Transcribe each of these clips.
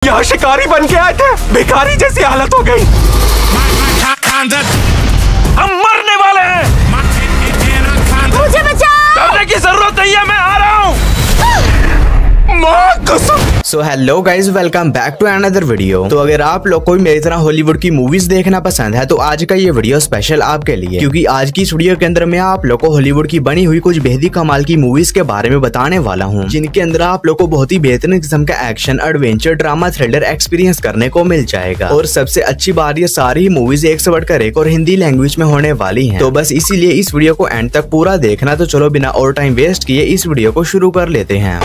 यहाँ शिकारी बन के आए थे, भिखारी जैसी हालत हो गई। हम मरने वाले हैं। मुझे बचाओ। डरने की जरूरत नहीं है, मैं आ रहा हूँ। So hello guys, welcome back to another video. तो अगर आप लोग को भी मेरी तरह हॉलीवुड की मूवीज देखना पसंद है तो आज का ये वीडियो स्पेशल आपके लिए, क्योंकि आज की इस वीडियो के अंदर मैं आप लोग को हॉलीवुड की बनी हुई कुछ बेहद ही कमाल की मूवीज के बारे में बताने वाला हूँ, जिनके अंदर आप लोग को बहुत ही बेहतरीन किस्म का action, adventure, drama, thriller experience करने को मिल जाएगा। और सबसे अच्छी बात, ये सारी मूवीज एक से बढ़कर एक और हिंदी लैंग्वेज में होने वाली है। तो बस इसीलिए इस वीडियो को एंड तक पूरा देखना। तो चलो बिना और टाइम वेस्ट किए इस वीडियो को शुरू कर लेते हैं।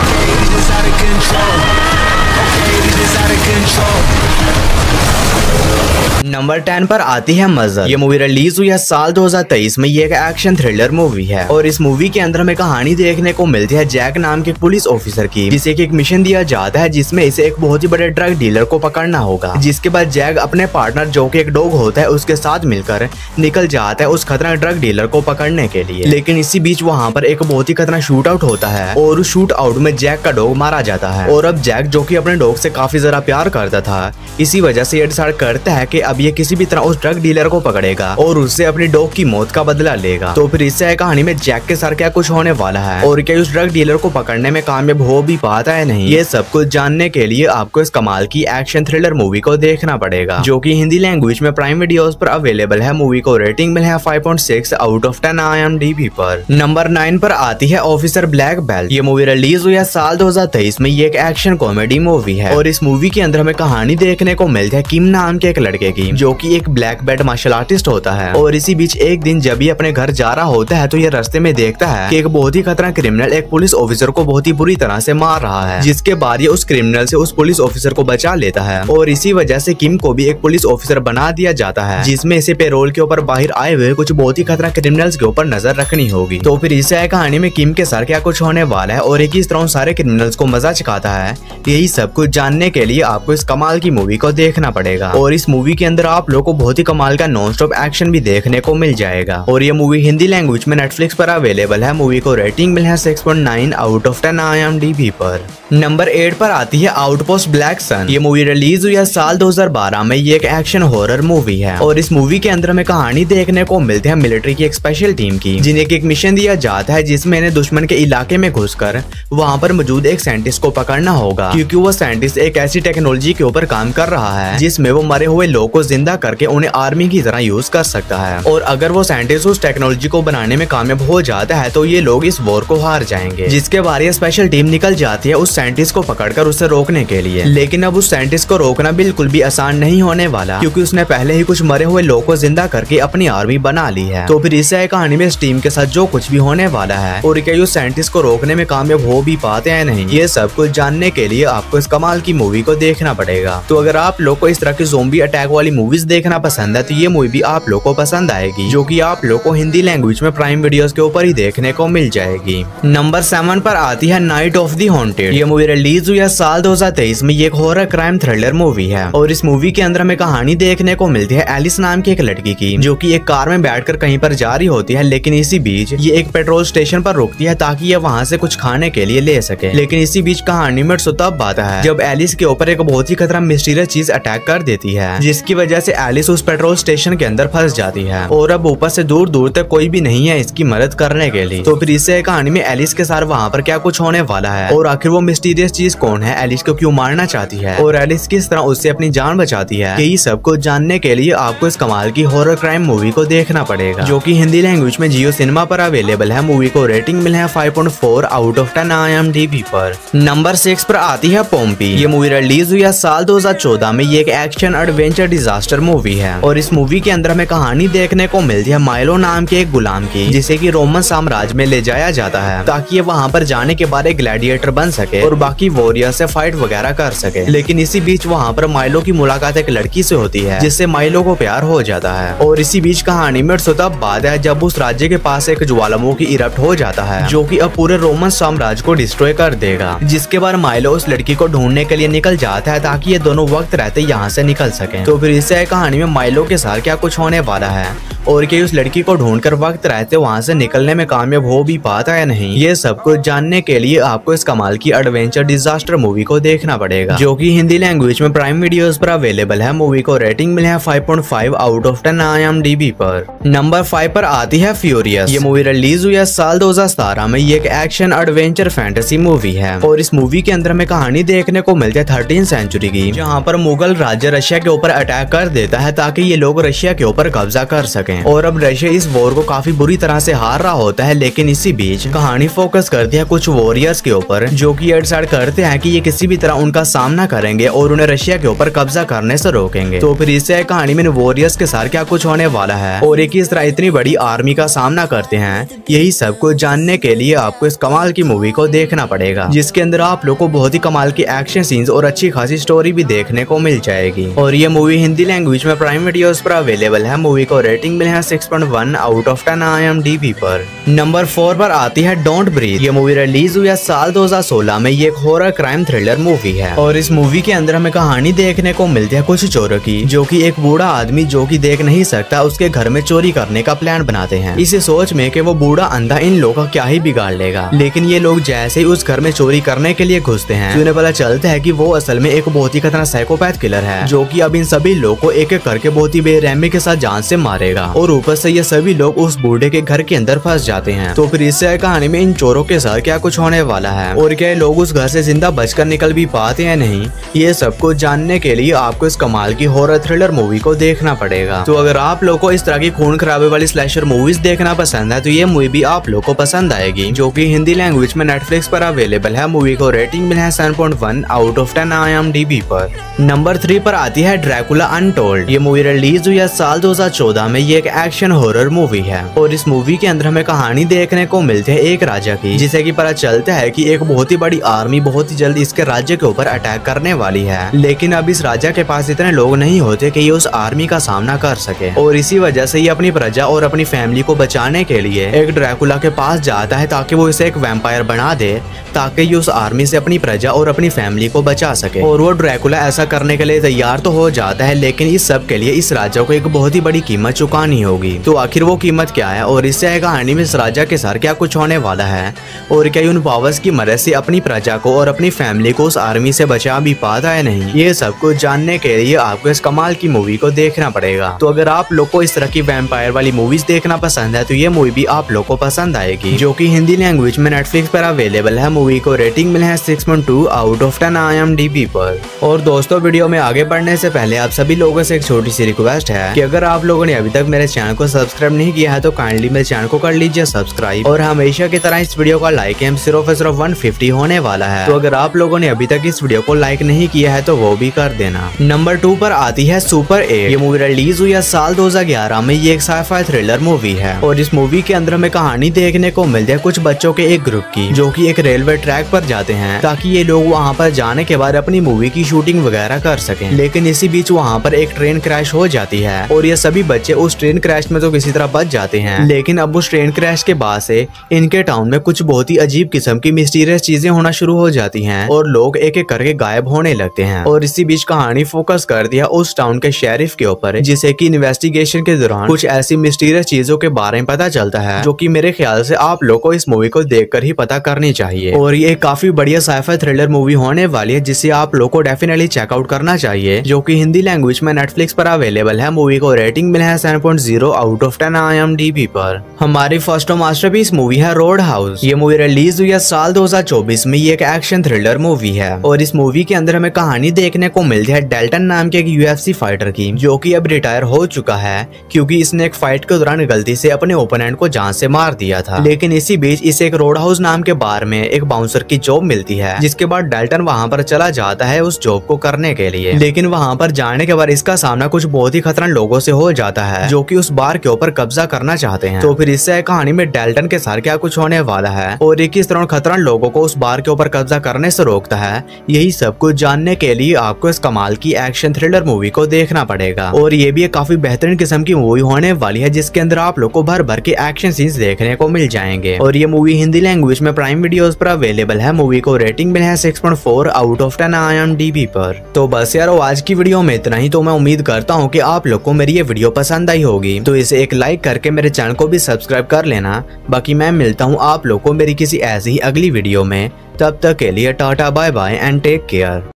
नंबर 10 पर आती है मजर। ये मूवी रिलीज हुई है साल 2023 में। ये एक एक्शन थ्रिलर मूवी है और इस मूवी के अंदर हमें कहानी देखने को मिलती है जैक नाम के पुलिस ऑफिसर की, जिसे एक मिशन दिया जाता है जिसमें इसे एक बहुत ही बड़े ड्रग डीलर को पकड़ना होगा। जिसके बाद जैक अपने पार्टनर जो कि एक डॉग होता है उसके साथ मिलकर निकल जाता है उस खतरनाक ड्रग डीलर को पकड़ने के लिए। लेकिन इसी बीच वहाँ पर एक बहुत ही खतरनाक शूट आउट होता है और उस शूट आउट में जैक का डॉग मारा जाता है। और अब जैक जो कि अपने डॉग से काफी ज्यादा प्यार करता था, इसी वजह से ये डिसाइड करता है कि अब ये किसी भी तरह उस ड्रग डीलर को पकड़ेगा और उससे अपनी डॉग की मौत का बदला लेगा। तो फिर इससे कहानी में जैक के साथ क्या कुछ होने वाला है और क्या उस ड्रग डीलर को पकड़ने में कामयाब हो भी पाता है नहीं, ये सब कुछ जानने के लिए आपको इस कमाल की एक्शन थ्रिलर मूवी को देखना पड़ेगा, जो कि हिंदी लैंग्वेज में प्राइम वीडियोस पर अवेलेबल है। मूवी को रेटिंग मिली है 5.6 आउट ऑफ 10 IMDb पर। नंबर 9 पर आती है ऑफिसर ब्लैक बेल्ट। ये मूवी रिलीज हुई है साल 2023 में। ये एक एक्शन कॉमेडी मूवी है और इस मूवी के अंदर हमें कहानी देखने को मिलती है किम नाम के एक लड़के की, जो कि एक ब्लैक बेल्ट मार्शल आर्टिस्ट होता है। और इसी बीच एक दिन जब ये अपने घर जा रहा होता है तो ये रास्ते में देखता है कि एक बहुत ही खतरनाक क्रिमिनल एक पुलिस ऑफिसर को बहुत ही बुरी तरह से मार रहा है। जिसके बाद ये उस क्रिमिनल से उस पुलिस ऑफिसर को बचा लेता है और इसी वजह से किम को भी एक पुलिस ऑफिसर बना दिया जाता है, जिसमें इसे पेरोल के ऊपर बाहर आए हुए कुछ बहुत ही खतरनाक क्रिमिनल्स के ऊपर नजर रखनी होगी। तो फिर इसे कहानी में किम के साथ क्या कुछ होने वाला है और एक इस तरह सारे क्रिमिनल्स को मजा चखाता है, यही सब कुछ जानने के लिए आपको इस कमाल की मूवी को देखना पड़ेगा। और इस मूवी के अंदर आप लोगों को बहुत ही कमाल का नॉन स्टॉप एक्शन भी देखने को मिल जाएगा। और ये मूवी हिंदी लैंग्वेज में नेटफ्लिक्स पर अवेलेबल है। मूवी को रेटिंग मिली है 6.9 आउट ऑफ 10 IMDb पर। नंबर 8 पर आती है आउटपोस्ट ब्लैक सन। ये मूवी रिलीज हुई है साल 2012 में। ये एक एक्शन हॉरर मूवी है और इस मूवी के अंदर हमें कहानी देखने को मिलती है मिलिट्री की एक स्पेशल टीम की, जिन्हें एक मिशन दिया जाता है जिसमें इन्हें दुश्मन के इलाके में घुसकर वहाँ पर मौजूद एक साइंटिस्ट को पकड़ना होगा, क्योंकि वो साइंटिस्ट एक ऐसी टेक्नोलॉजी के ऊपर काम कर रहा है जिसमें वो मरे हुए लोगों को जिंदा करके उन्हें आर्मी की तरह यूज कर सकता है। और अगर वो साइंटिस्ट उस टेक्नोलॉजी को बनाने में कामयाब हो जाता है तो ये लोग इस वॉर को हार जाएंगे। जिसके बाद ये स्पेशल टीम निकल जाती है उस साइंटिस्ट को पकड़कर उसे रोकने के लिए। लेकिन अब उस साइंटिस्ट को रोकना बिल्कुल भी आसान नहीं होने वाला, क्योंकि उसने पहले ही कुछ मरे हुए लोगों को जिंदा करके अपनी आर्मी बना ली है। तो फिर इससे कहानी में इस टीम के साथ जो कुछ भी होने वाला है और क्या उस साइंटिस्ट को रोकने में कामयाब हो भी पाते हैं नहीं, ये सब कुछ जानने के लिए आपको इस कमाल की मूवी को देखना पड़ेगा। तो अगर आप लोग को इस तरह की ज़ोंबी अटैक वाली मूवीज देखना पसंद है तो ये मूवी भी आप लोग को पसंद आएगी, जो कि आप लोग को हिंदी लैंग्वेज में प्राइम वीडियोस के ऊपर ही देखने को मिल जाएगी। नंबर 7 पर आती है नाइट ऑफ द हॉन्टेड। ये मूवी रिलीज हुई है साल 2023 में। ये एक हॉरर क्राइम थ्रिलर मूवी है और इस मूवी के अंदर हमें कहानी देखने को मिलती है एलिस नाम की एक लड़की की, जो कि एक कार में बैठकर कहीं पर जा रही होती है। लेकिन इसी बीच ये एक पेट्रोल स्टेशन पर रुकती है ताकि ये वहाँ से कुछ खाने के लिए ले सके। लेकिन इसी बीच कहानी में तब आता है जब एलिस के ऊपर एक बहुत ही खतरनाक मिस्टीरियस चीज अटैक कर देती है, जिसकी वजह से एलिस उस पेट्रोल स्टेशन के अंदर फंस जाती है और अब ऊपर से दूर दूर तक कोई भी नहीं है इसकी मदद करने के लिए। तो फिर इससे कहानी में एलिस के साथ वहाँ पर क्या कुछ होने वाला है और आखिर वो मिस्टीरियस चीज कौन है, एलिस को क्यों मारना चाहती है और एलिस किस तरह उससे अपनी जान बचाती है, यही सब कुछ जानने के लिए आपको इस कमाल की हॉरर क्राइम मूवी को देखना पड़ेगा, जो कि हिंदी लैंग्वेज में जियो सिनेमा पर अवेलेबल है। मूवी को रेटिंग मिली है 5.4 आउट ऑफ 10 IMDb पर। नंबर 6 पर आती है पोम्पी। ये मूवी रिलीज हुई है साल 2014 में। ये एक एक्शन एडवेंचर डिजास्टर मूवी है और इस मूवी के अंदर हमें कहानी देखने को मिलती है माइलो नाम के एक गुलाम की, जिसे कि रोमन साम्राज्य में ले जाया जाता है ताकि ये वहाँ पर जाने के बाद एक ग्लैडिएटर बन सके और बाकी वॉरियर से फाइट वगैरह कर सके। लेकिन इसी बीच वहाँ पर माइलो की मुलाकात एक लड़की से होती है जिससे माइलो को प्यार हो जाता है। और इसी बीच कहानी में तब बात है जब उस राज्य के पास एक ज्वालामुखी इरप्ट हो जाता है, जो कि अब पूरे रोमन साम्राज्य को डिस्ट्रॉय कर देगा। जिसके बाद माइलो उस लड़की को ढूंढने के लिए निकल जाता है ताकि ये दोनों वक्त रहते यहाँ से निकल सकें। तो फिर इससे कहानी में माइलो के साथ क्या कुछ होने वाला है और क्या उस लड़की को ढूंढकर वक्त रहते वहां से निकलने में कामयाब हो भी पाता है नहीं, ये सब कुछ जानने के लिए आपको इस कमाल की एडवेंचर डिजास्टर मूवी को देखना पड़ेगा, जो कि हिंदी लैंग्वेज में प्राइम वीडियोस पर अवेलेबल है। मूवी को रेटिंग मिले है 5.5 आउट ऑफ 10 IMDb पर। नंबर 5 पर आती है फ्यूरियस। ये मूवी रिलीज हुई है साल 2017 में। ये एक एक्शन एडवेंचर फैंटेसी मूवी है और इस मूवी के अंदर में कहानी देखने को मिलती है 13th सेंचुरी की, जहाँ पर मुगल राज्य रशिया के ऊपर अटैक कर देता है ताकि ये लोग रशिया के ऊपर कब्जा कर सकें। और अब रशिया इस वॉर को काफी बुरी तरह से हार रहा होता है, लेकिन इसी बीच कहानी फोकस करती है कुछ वॉरियर्स के ऊपर जो कि डिसाइड करते हैं कि ये किसी भी तरह उनका सामना करेंगे और उन्हें रशिया के ऊपर कब्जा करने से रोकेंगे। तो फिर इससे कहानी में वॉरियर्स के साथ क्या कुछ होने वाला है और एक किस तरह इतनी बड़ी आर्मी का सामना करते हैं, यही सब कुछ जानने के लिए आपको इस कमाल की मूवी को देखना पड़ेगा, जिसके अंदर आप लोग को बहुत ही कमाल की एक्शन सीन्स और अच्छी खासी स्टोरी भी देखने को मिल जाएगी। और ये मूवी हिंदी लैंग्वेज में प्राइम वीडियोस पर अवेलेबल है। मूवी को रेटिंग मिले है 6.1 आउट ऑफ 10 IMDb पर। नंबर 4 पर आती है डोंट ब्रीथ। ये मूवी रिलीज हुई है साल 2016 में। ये एक हॉरर क्राइम थ्रिलर मूवी है और इस मूवी के अंदर हमें कहानी देखने को मिलती है कुछ चोरों की, जो कि एक बूढ़ा आदमी जो कि देख नहीं सकता उसके घर में चोरी करने का प्लान बनाते हैं, इसी सोच में कि वो बूढ़ा अंधा इन लोगों का क्या ही बिगाड़ लेगा। लेकिन ये लोग जैसे ही उस घर में चोरी करने के लिए घुसते हैं तो उन्हें पता चलता है कि वो असल में एक बहुत ही खतरनाक साइकोपैथ किलर है, जो कि अब इन सभी लोगों को एक एक करके बहुत ही बेरहमी के साथ जान से मारेगा। और ऊपर से ये सभी लोग उस बूढ़े के घर के अंदर फंस जाते हैं। तो फिर इससे कहानी में इन चोरों के साथ क्या कुछ होने वाला है और क्या लोग उस घर से जिंदा बचकर निकल भी पाते हैं नहीं, ये सब कुछ जानने के लिए आपको इस कमाल की हॉरर थ्रिलर मूवी को देखना पड़ेगा। तो अगर आप लोग को इस तरह की खून खराबे वाली स्लैशर मूवीज देखना पसंद है तो ये मूवी भी आप लोग को पसंद आएगी, जो कि हिंदी लैंग्वेज में नेटफ्लिक्स पर अवेलेबल है। मूवी को रेटिंग मिला है 7.1 आउट ऑफ 10 IMDb पर। नंबर 3 पर आती है ड्रैकुला अनटोल्ड। ये मूवी रिलीज हुई है साल 2014 में। ये एक एक्शन हॉरर मूवी है और इस मूवी के अंदर हमें कहानी देखने को मिलती है एक राजा की, जिसे कि पता चलता है कि एक बहुत ही बड़ी आर्मी बहुत ही जल्द इसके राज्य के ऊपर अटैक करने वाली है। लेकिन अब इस राजा के पास इतने लोग नहीं होते कि ये उस आर्मी का सामना कर सके और इसी वजह से ये अपनी प्रजा और अपनी फैमिली को बचाने के लिए एक ड्रैकुला के पास जाता है ताकि वो इसे एक वैम्पायर बना दे, ताकि ये उस आर्मी से अपनी प्रजा और अपनी फैमिली को बचा सके। और वो ड्रैकुला ऐसा करने के लिए तैयार तो हो जाता है, लेकिन इस सब के लिए इस राजा को एक बहुत ही बड़ी कीमत चुकानी होगी। तो आखिर वो कीमत क्या है और इससे कहानी में इस राजा के साथ क्या कुछ होने वाला है और क्या उन पावर्स की मदद से अपनी प्रजा को और अपनी फैमिली को उस आर्मी से बचा भी पाता है नहीं, ये सब कुछ जानने के लिए आपको इस कमाल की मूवी को देखना पड़ेगा। तो अगर आप लोग को इस तरह की वैम्पायर वाली मूवीज देखना पसंद है तो ये मूवी भी आप लोग को पसंद आएगी, जो कि हिंदी लैंग्वेज में नेटफ्लिक्स पर अवेलेबल है। मूवी को रेटिंग मिला है 6.2 आउट ऑफ 10 IMDb पर। और दोस्तों, वीडियो में आगे बढ़ने से पहले आप सभी लोगों से एक छोटी सी रिक्वेस्ट है कि अगर आप लोगों ने अभी तक मेरे चैनल को सब्सक्राइब नहीं किया है तो काइंडली मेरे चैनल को कर लीजिए सब्सक्राइब। और हमेशा की तरह इस वीडियो का लाइक एम सिर्फ 150 होने वाला है, तो अगर आप लोगों ने अभी तक इस वीडियो को लाइक नहीं किया है तो वो भी कर देना। नंबर 2 पर आती है सुपर 8। ये मूवी रिलीज हुई है साल 2011 में। ये एक साइफाई थ्रिलर मूवी है और इस मूवी के अंदर हमें कहानी देखने को मिलती है कुछ बच्चों के एक ग्रुप की, जो कि एक रेलवे ट्रैक पर जाते हैं ताकि ये लोग वहाँ पर जाने के बाद अपनी मूवी की शूटिंग वगैरह कर सकें। लेकिन इसी बीच वहाँ पर एक ट्रेन क्रैश हो जाती है और ये सभी बच्चे उस ट्रेन क्रैश में तो किसी तरह बच जाते हैं, लेकिन अब उस ट्रेन क्रैश के बाद से इनके टाउन में कुछ बहुत ही अजीब किस्म की मिस्टीरियस चीजें होना शुरू हो जाती हैं और लोग एक एक करके गायब होने लगते हैं। और इसी बीच कहानी फोकस कर दिया उस टाउन के शेरिफ के ऊपर, जिसे कि इन्वेस्टिगेशन के दौरान कुछ ऐसी मिस्टीरियस चीजों के बारे में पता चलता है, जो कि मेरे ख्याल से आप लोग को इस मूवी को देखकर ही पता करनी चाहिए। और ये काफी बढ़िया साइफाई थ्रिलर मूवी होने वाली है, जिसे आप लोग को डेफिनेटली चेकआउट करना चाहिए, जो कि हिंदी लैंग्वेज में नेटफ्लिक्स पर अवेलेबल है। मूवी को रेटिंग मिला है 7.0 आउट ऑफ 10 IMDb पर। हमारी फर्स्ट मास्टरपीस मूवी है रोड हाउस। ये मूवी रिलीज हुई है साल 2024 में। ये एक एक्शन थ्रिलर मूवी है और इस मूवी के अंदर हमें कहानी देखने को मिलती है डेल्टन नाम के एक UFC फाइटर की, जो कि अब रिटायर हो चुका है क्योंकि इसने एक फाइट के दौरान गलती से अपने ओपोनेंट को जान से मार दिया था। लेकिन इसी बीच इसे एक रोड हाउस नाम के बार में एक बाउंसर की जॉब मिलती है, जिसके बाद डेल्टन वहाँ पर चला जाता है उस जॉब को करने के लिए। लेकिन वहाँ पर जाने के बाद इसका सामना कुछ बहुत ही खतरनाक लोगों से हो जाता है, जो कि उस बार के ऊपर कब्जा करना चाहते हैं। तो फिर इससे कहानी में डेल्टन के साथ क्या कुछ होने वाला है और ये किस तरह खतरनाक लोगों को उस बार के ऊपर कब्जा करने से रोकता है, यही सब कुछ जानने के लिए आपको इस कमाल की एक्शन थ्रिलर मूवी को देखना पड़ेगा। और ये भी एक काफी बेहतरीन किस्म की मूवी होने वाली है, जिसके अंदर आप लोग को भर भर के एक्शन सीन्स देखने को मिल जाएंगे। और ये मूवी हिंदी लैंग्वेज में प्राइम वीडियोस पर अवेलेबल है। मूवी को रेटिंग मिला है 6.4 आउट ऑफ 10 IMDb पर। तो बस यार, आज की वीडियो में इतना ही। दिखाई, तो मैं उम्मीद करता हूँ कि आप लोग को मेरी ये वीडियो पसंद आई होगी। तो इसे एक लाइक करके मेरे चैनल को भी सब्सक्राइब कर लेना। बाकी मैं मिलता हूँ आप लोग को मेरी किसी ऐसी ही अगली वीडियो में। तब तक के लिए tata bye bye and take care.